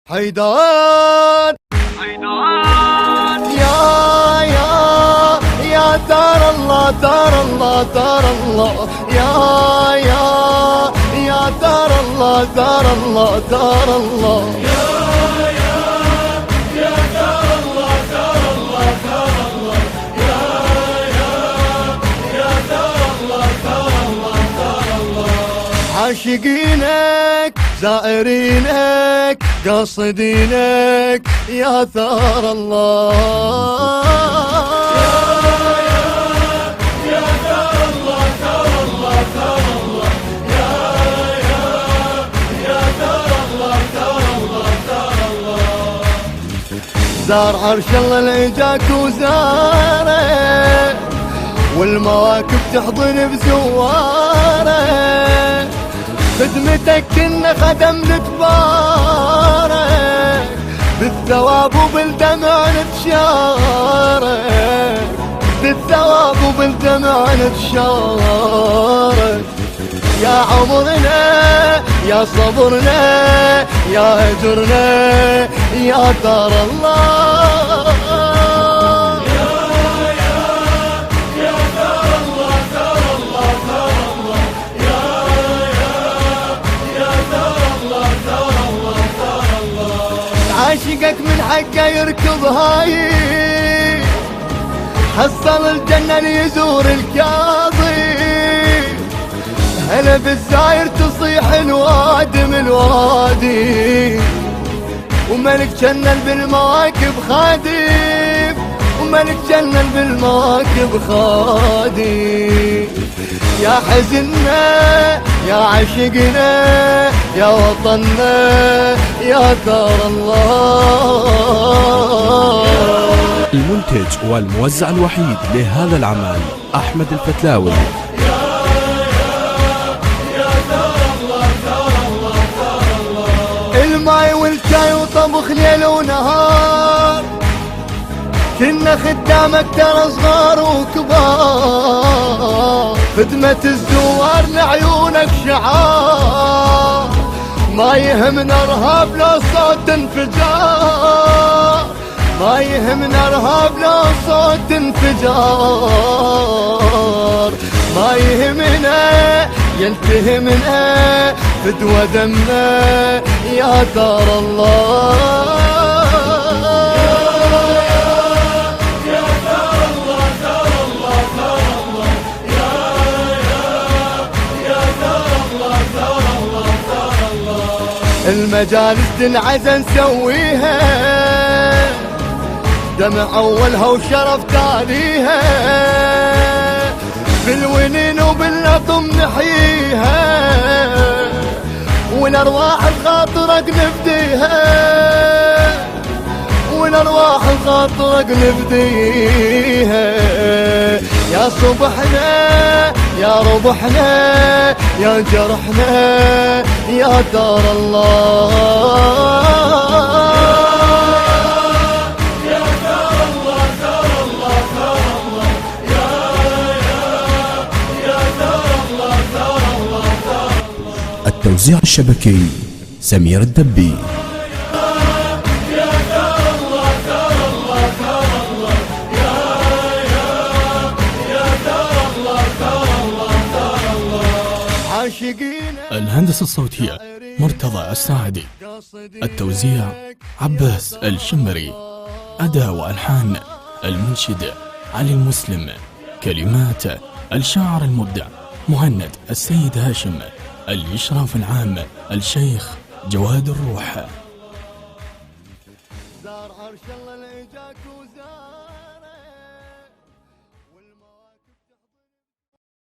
حيدان يا ترى الله ترى الله ترى الله يا ترى الله ترى الله ترى الله عاشقينك زائرينك قاصدينك يا ثار الله يا ثار الله ثار الله ثار الله يا ثار الله ثار الله ثار الله زار عرش الله لجاك وزاره والمواكب تحضن بزواره خدمتك كنا خدم نتبارك بالثواب وبالدمع نتشارك بالثواب وبالدمع نتشارك يا عمرنا يا صبرنا يا هجرنا يا ترى الله عاشقك من حقه يركض هاي حصل الجنة ليزور الكاظي هلا بالزاير تصيح الوادم الوادي وملك جنن بالمواكب خادم وملك جنن بالمواكب خادم يا حزننا يا عشقنا يا وطننا يا ثار الله. المنتج والموزع الوحيد لهذا العمل أحمد الفتلاوي. الماي والشاي وطبخ ليل ونهار كنا خدامك ترى صغار وكبار خدمة الزوار لعيونك شعار ما يهمنا ارهاب لو صوت انفجار ما يهمنا ارهاب لو صوت انفجار ما يهمنا يلتهمنا فدوى دمنا يا ترى الله المجالس تنعزى نسويها دمع اولها وشرف تاليها بالونين وباللطم نحييها والارواح الخاطرك نفديها والارواح الخاطرك نفديها يا صبحنا يا ربحنا يا جرحنا يا ترى الله يا ترى الله ترى الله ترى الله يا ترى الله ترى الله ترى الله. التوزيع الشبكي سمير الدبي. الهندسة الصوتية مرتضى الساعدي. التوزيع عباس الشمري. أداء وألحان المنشد علي المسلم. كلمات الشاعر المبدع مهند السيد هاشم. الإشراف العام الشيخ جواد الروح. زار عرش الله لجاك وزار